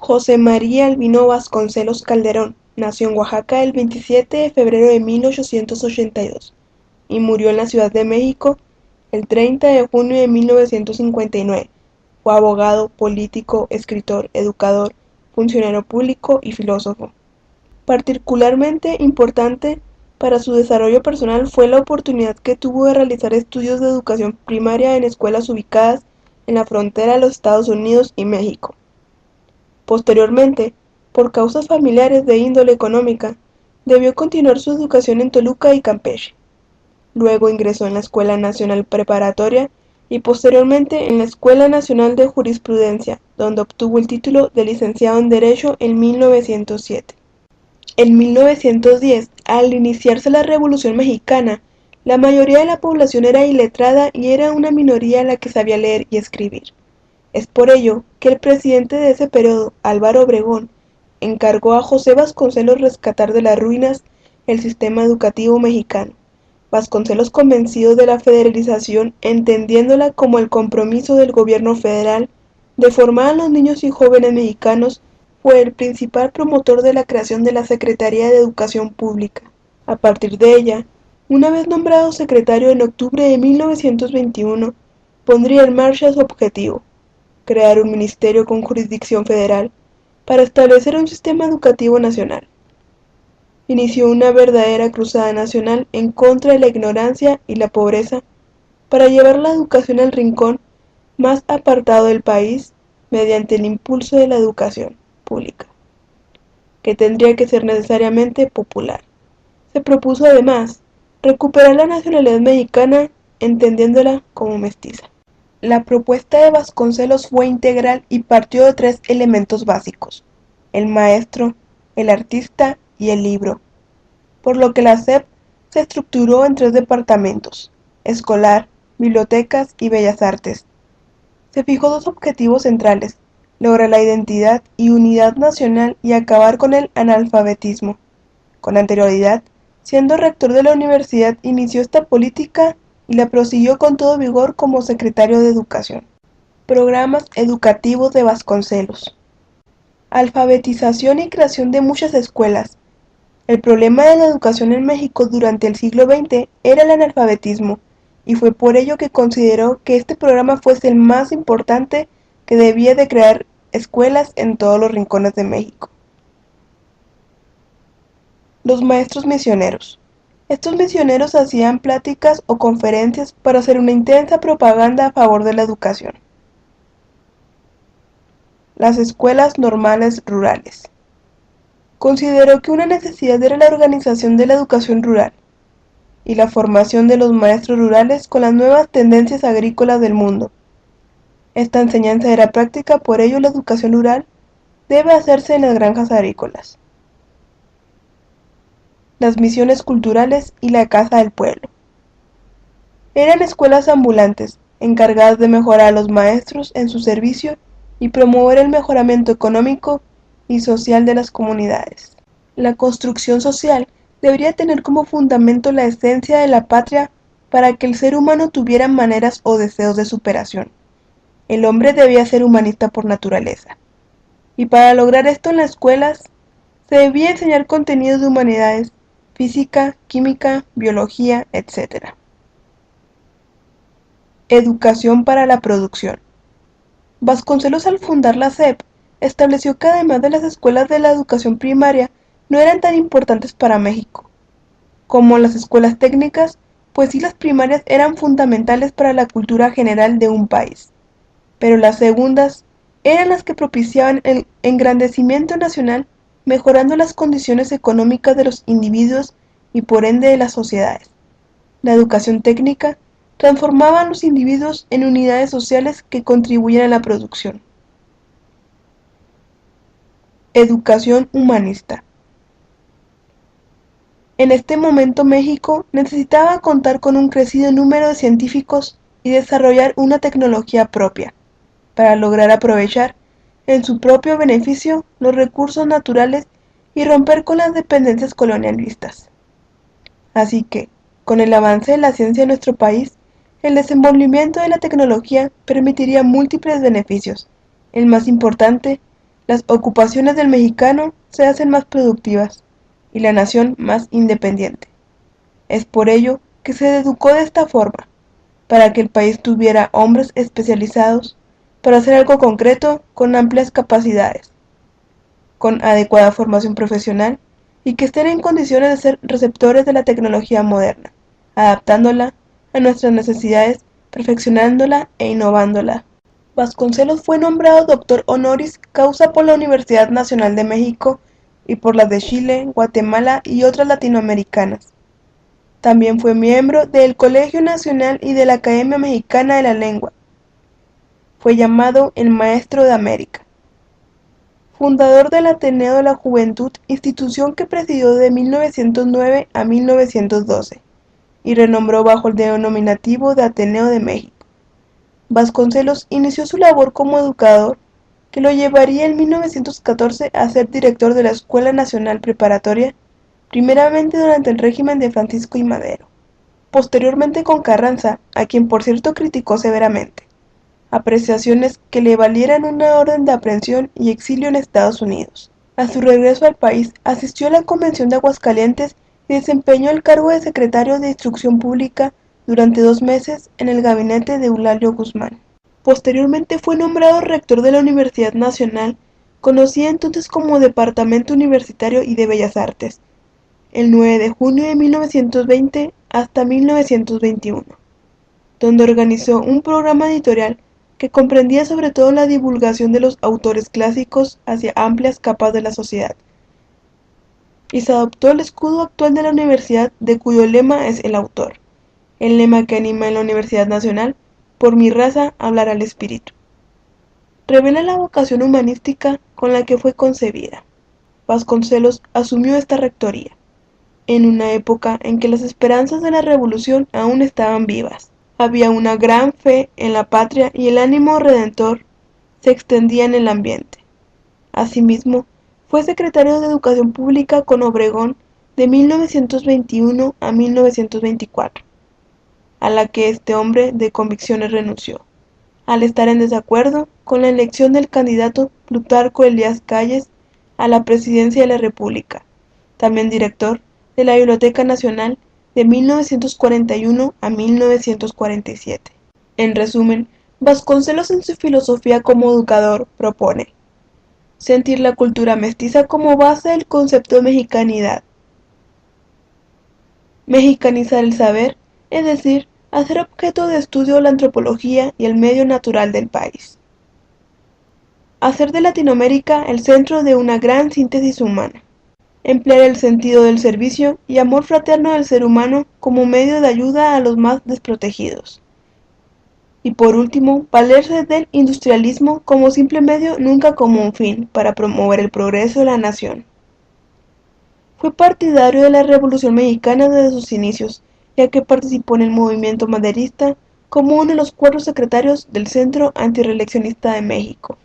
José María Albino Vasconcelos Calderón nació en Oaxaca el 27 de febrero de 1882 y murió en la Ciudad de México el 30 de junio de 1959. Fue abogado, político, escritor, educador, funcionario público y filósofo. Particularmente importante para su desarrollo personal fue la oportunidad que tuvo de realizar estudios de educación primaria en escuelas ubicadas en la frontera de los Estados Unidos y México. Posteriormente, por causas familiares de índole económica, debió continuar su educación en Toluca y Campeche. Luego ingresó en la Escuela Nacional Preparatoria y posteriormente en la Escuela Nacional de Jurisprudencia, donde obtuvo el título de licenciado en Derecho en 1907. En 1910, al iniciarse la Revolución Mexicana, la mayoría de la población era iletrada y era una minoría la que sabía leer y escribir. Es por ello que el presidente de ese periodo, Álvaro Obregón, encargó a José Vasconcelos rescatar de las ruinas el sistema educativo mexicano. Vasconcelos, convencido de la federalización, entendiéndola como el compromiso del gobierno federal de formar a los niños y jóvenes mexicanos, fue el principal promotor de la creación de la Secretaría de Educación Pública. A partir de ella, una vez nombrado secretario en octubre de 1921, pondría en marcha su objetivo: crear un ministerio con jurisdicción federal para establecer un sistema educativo nacional. Inició una verdadera cruzada nacional en contra de la ignorancia y la pobreza para llevar la educación al rincón más apartado del país mediante el impulso de la educación pública, que tendría que ser necesariamente popular. Se propuso además recuperar la nacionalidad mexicana entendiéndola como mestiza. La propuesta de Vasconcelos fue integral y partió de 3 elementos básicos: el maestro, el artista y el libro, por lo que la SEP se estructuró en 3 departamentos: escolar, bibliotecas y bellas artes. Se fijó 2 objetivos centrales: lograr la identidad y unidad nacional y acabar con el analfabetismo. Con anterioridad, siendo rector de la universidad, inició esta política y la prosiguió con todo vigor como secretario de Educación. Programas educativos de Vasconcelos. Alfabetización y creación de muchas escuelas. El problema de la educación en México durante el siglo XX era el analfabetismo, y fue por ello que consideró que este programa fuese el más importante, que debía de crear escuelas en todos los rincones de México. Los maestros misioneros. Estos misioneros hacían pláticas o conferencias para hacer una intensa propaganda a favor de la educación. Las escuelas normales rurales. Consideró que una necesidad era la organización de la educación rural y la formación de los maestros rurales con las nuevas tendencias agrícolas del mundo. Esta enseñanza era práctica, por ello la educación rural debe hacerse en las granjas agrícolas. Las misiones culturales y la casa del pueblo. Eran escuelas ambulantes, encargadas de mejorar a los maestros en su servicio y promover el mejoramiento económico y social de las comunidades. La construcción social debería tener como fundamento la esencia de la patria para que el ser humano tuviera maneras o deseos de superación. El hombre debía ser humanista por naturaleza. Y para lograr esto en las escuelas se debía enseñar contenidos de humanidades, física, química, biología, etc. Educación para la producción. Vasconcelos, al fundar la SEP, estableció que además de las escuelas de la educación primaria no eran tan importantes para México como las escuelas técnicas, pues sí, las primarias eran fundamentales para la cultura general de un país, pero las segundas eran las que propiciaban el engrandecimiento nacional, mejorando las condiciones económicas de los individuos y por ende de las sociedades. La educación técnica transformaba a los individuos en unidades sociales que contribuían a la producción. Educación humanista. En este momento México necesitaba contar con un crecido número de científicos y desarrollar una tecnología propia, para lograr aprovechar en su propio beneficio los recursos naturales y romper con las dependencias colonialistas. Así que, con el avance de la ciencia en nuestro país, el desenvolvimiento de la tecnología permitiría múltiples beneficios. El más importante, Las ocupaciones del mexicano se hacen más productivas y la nación más independiente. Es por ello que se educó de esta forma, para que el país tuviera hombres especializados para hacer algo concreto con amplias capacidades, con adecuada formación profesional y que estén en condiciones de ser receptores de la tecnología moderna, adaptándola a nuestras necesidades, perfeccionándola e innovándola. Vasconcelos fue nombrado doctor honoris causa por la Universidad Nacional de México y por las de Chile, Guatemala y otras latinoamericanas. También fue miembro del Colegio Nacional y de la Academia Mexicana de la Lengua. Fue llamado el Maestro de América. Fundador del Ateneo de la Juventud, institución que presidió de 1909 a 1912, y renombró bajo el denominativo de Ateneo de México. Vasconcelos inició su labor como educador, que lo llevaría en 1914 a ser director de la Escuela Nacional Preparatoria, primeramente durante el régimen de Francisco I. Madero, posteriormente con Carranza, a quien por cierto criticó severamente, apreciaciones que le valieran una orden de aprehensión y exilio en Estados Unidos. A su regreso al país, asistió a la Convención de Aguascalientes y desempeñó el cargo de secretario de Instrucción Pública durante 2 meses en el gabinete de Eulalio Guzmán. Posteriormente fue nombrado rector de la Universidad Nacional, conocida entonces como Departamento Universitario y de Bellas Artes, el 9 de junio de 1920 hasta 1921, donde organizó un programa editorial que comprendía sobre todo la divulgación de los autores clásicos hacia amplias capas de la sociedad. Y se adoptó el escudo actual de la universidad, de cuyo lema es el autor, el lema que anima en la Universidad Nacional: por mi raza hablará el espíritu. Revela la vocación humanística con la que fue concebida. Vasconcelos asumió esta rectoría en una época en que las esperanzas de la revolución aún estaban vivas. Había una gran fe en la patria y el ánimo redentor se extendía en el ambiente. Asimismo, fue secretario de Educación Pública con Obregón de 1921 a 1924, a la que este hombre de convicciones renunció, al estar en desacuerdo con la elección del candidato Plutarco Elías Calles a la presidencia de la República, también director de la Biblioteca Nacional de 1941 a 1947. En resumen, Vasconcelos en su filosofía como educador propone sentir la cultura mestiza como base del concepto de mexicanidad. Mexicanizar el saber, es decir, hacer objeto de estudio la antropología y el medio natural del país. Hacer de Latinoamérica el centro de una gran síntesis humana. Emplear el sentido del servicio y amor fraterno del ser humano como medio de ayuda a los más desprotegidos. Y por último, valerse del industrialismo como simple medio, nunca como un fin, para promover el progreso de la nación. Fue partidario de la Revolución Mexicana desde sus inicios, ya que participó en el movimiento maderista como uno de los 4 secretarios del Centro Antirreeleccionista de México.